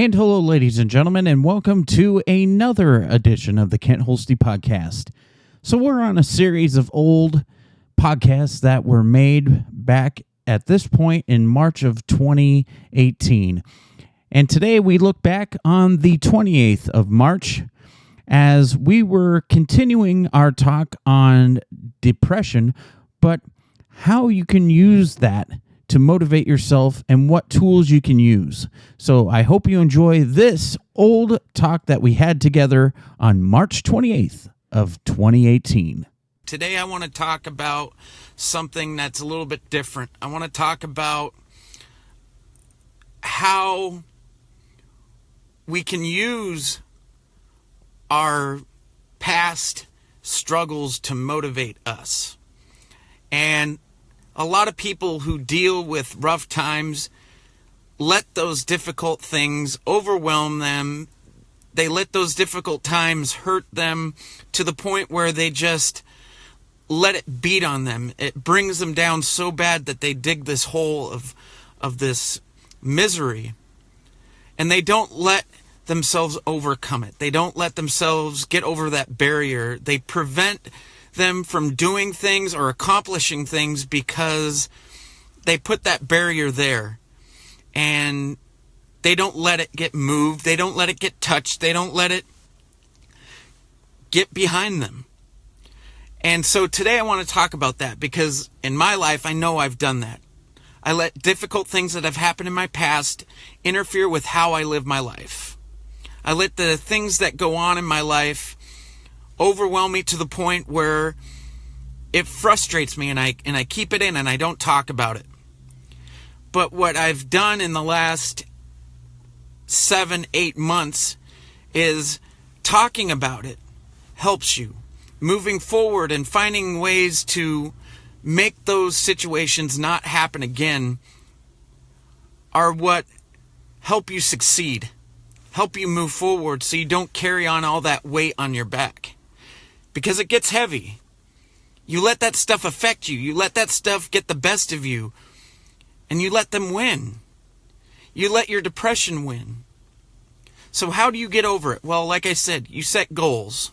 And hello, ladies and gentlemen, and welcome to another edition of the Kent Holste podcast. So we're on a series of old podcasts that were made back at this point in March of 2018. And today we look back on the 28th of March as we were continuing our talk on depression, but how you can use that to motivate yourself and what tools you can use. So I hope you enjoy this old talk that we had together on March 28th of 2018. Today I want to talk about something that's a little bit different. I want to talk about how we can use our past struggles to motivate us. And a lot of people who deal with rough times let those difficult things overwhelm them. They let those difficult times hurt them to the point where they just let it beat on them. It brings them down so bad that they dig this hole of this misery. And they don't let themselves overcome it. They don't let themselves get over that barrier. They prevent them from doing things or accomplishing things because they put that barrier there and they don't let it get moved. They don't let it get touched. They don't let it get behind them. And so today I want to talk about that because in my life, I know I've done that. I let difficult things that have happened in my past interfere with how I live my life. I let the things that go on in my life overwhelm me to the point where it frustrates me and I keep it in and I don't talk about it. But what I've done in the last 7-8 months is talking about it helps you. Moving forward and finding ways to make those situations not happen again are what help you succeed, help you move forward so you don't carry on all that weight on your back. Because it gets heavy. You let that stuff affect you. You let that stuff get the best of you. And you let them win. You let your depression win. So how do you get over it? Well, like I said, you set goals.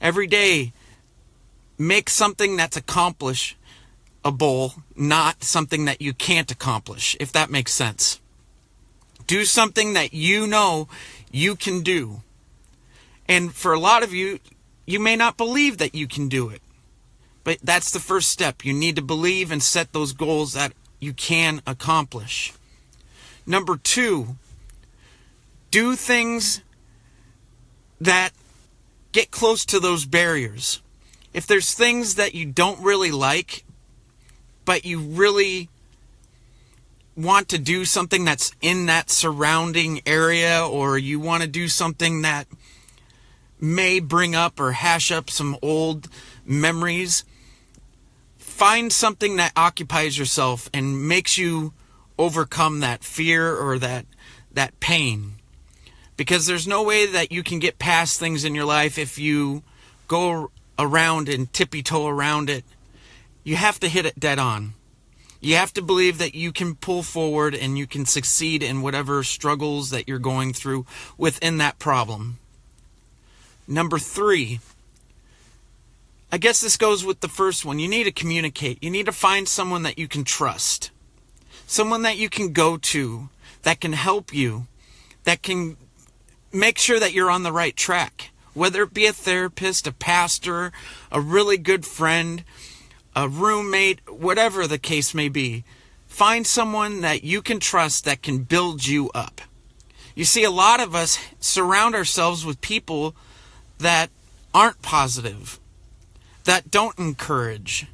Every day, make something that's accomplishable, not something that you can't accomplish, if that makes sense. Do something that you know you can do. And for a lot of you, you may not believe that you can do it. But that's the first step. You need to believe and set those goals that you can accomplish. Number 2, do things that get close to those barriers. If there's things that you don't really like, but you really want to do something that's in that surrounding area, or you want to do something that may bring up or hash up some old memories, find something that occupies yourself and makes you overcome that fear or that pain. Because there's no way that you can get past things in your life if you go around and tippy-toe around it. You have to hit it dead on. You have to believe that you can pull forward and you can succeed in whatever struggles that you're going through within that problem. Number 3, I guess this goes with the first one. You need to communicate. You need to find someone that you can trust. Someone that you can go to, that can help you, that can make sure that you're on the right track. Whether it be a therapist, a pastor, a really good friend, a roommate, whatever the case may be. Find someone that you can trust that can build you up. You see, a lot of us surround ourselves with people that aren't positive, that don't encourage,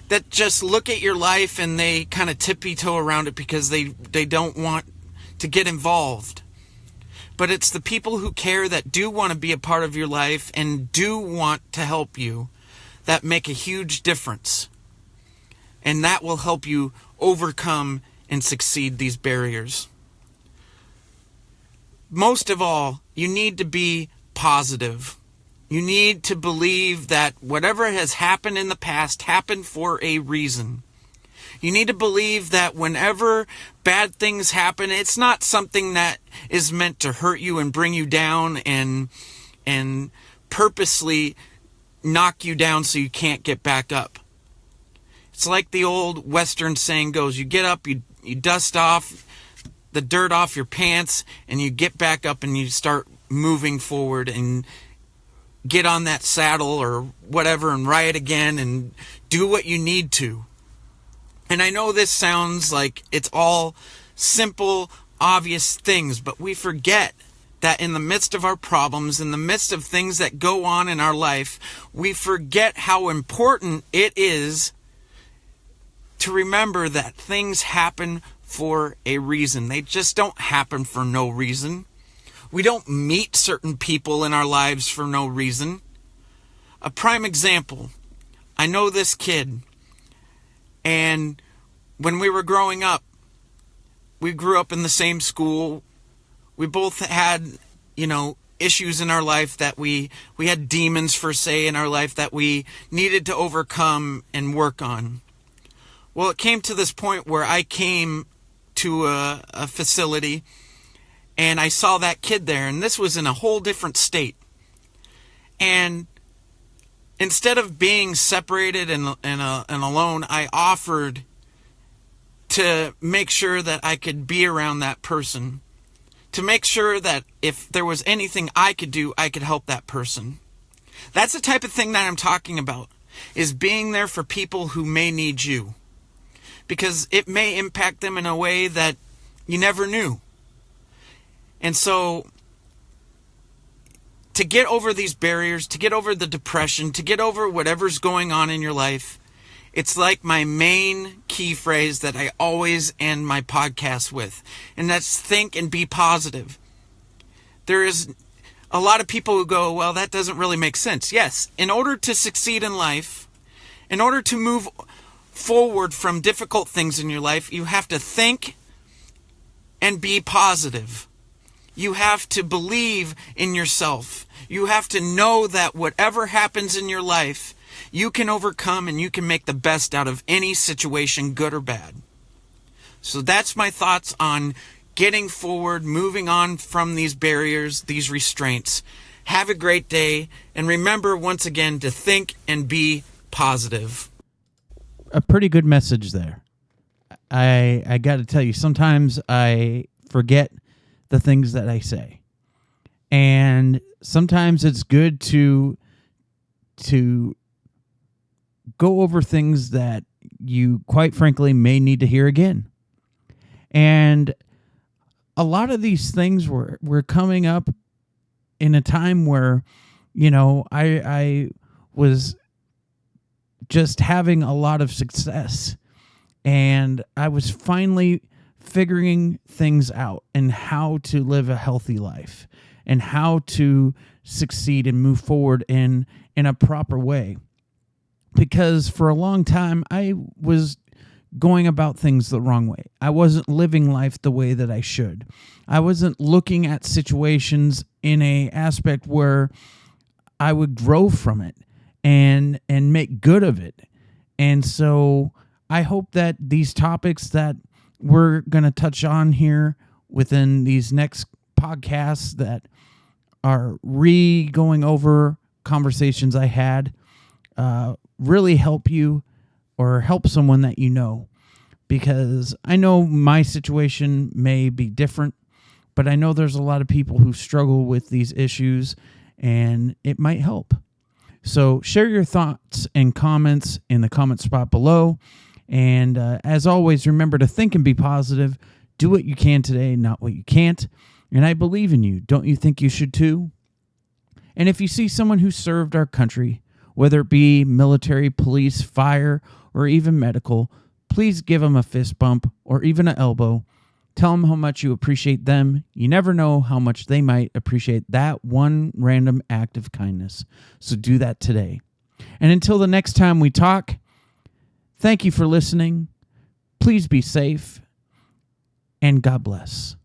that just look at your life and they kind of tippy-toe around it because they don't want to get involved. But it's the people who care, that do want to be a part of your life and do want to help you, that make a huge difference. And that will help you overcome and succeed these barriers. Most of all, you need to be positive. You need to believe that whatever has happened in the past happened for a reason. You need to believe that whenever bad things happen, it's not something that is meant to hurt you and bring you down and purposely knock you down so you can't get back up. It's like the old Western saying goes, you get up, you dust off the dirt off your pants, and you get back up and you start moving forward and get on that saddle or whatever and ride again and do what you need to. And I know this sounds like it's all simple, obvious things, but we forget that in the midst of our problems, in the midst of things that go on in our life, we forget how important it is to remember that things happen for a reason. They just don't happen for no reason. We don't meet certain people in our lives for no reason. A prime example, I know this kid, and when we were growing up, we grew up in the same school. We both had, issues in our life that we had demons, per se, in our life that we needed to overcome and work on. Well, it came to this point where I came to a facility and I saw that kid there, and this was in a whole different state. And instead of being separated and alone, I offered to make sure that I could be around that person, to make sure that if there was anything I could do, I could help that person. That's the type of thing that I'm talking about, is being there for people who may need you, because it may impact them in a way that you never knew. And so, to get over these barriers, to get over the depression, to get over whatever's going on in your life, it's like my main key phrase that I always end my podcast with, and that's think and be positive. There is a lot of people who go, well, that doesn't really make sense. Yes, in order to succeed in life, in order to move forward from difficult things in your life, you have to think and be positive. You have to believe in yourself. You have to know that whatever happens in your life, you can overcome and you can make the best out of any situation, good or bad. So that's my thoughts on getting forward, moving on from these barriers, these restraints. Have a great day, and remember once again to think and be positive. A pretty good message there. I got to tell you, sometimes I forget the things that I say. And sometimes it's good to go over things that you, quite frankly, may need to hear again. And a lot of these things were coming up in a time where, I was just having a lot of success. And I was finally figuring things out and how to live a healthy life and how to succeed and move forward in a proper way. Because for a long time, I was going about things the wrong way. I wasn't living life the way that I should. I wasn't looking at situations in a aspect where I would grow from it and make good of it. And so I hope that these topics that we're going to touch on here within these next podcasts that are going over conversations I had really help you or help someone that you know. Because I know my situation may be different, but I know there's a lot of people who struggle with these issues, and it might help. So share your thoughts and comments in the comment spot below. And as always, remember to think and be positive. Do what you can today, not what you can't. And I believe in you. Don't you think you should too? And if you see someone who served our country, whether it be military, police, fire, or even medical, please give them a fist bump or even an elbow. Tell them how much you appreciate them. You never know how much they might appreciate that one random act of kindness. So do that today. And until the next time we talk, thank you for listening. Please be safe, and God bless.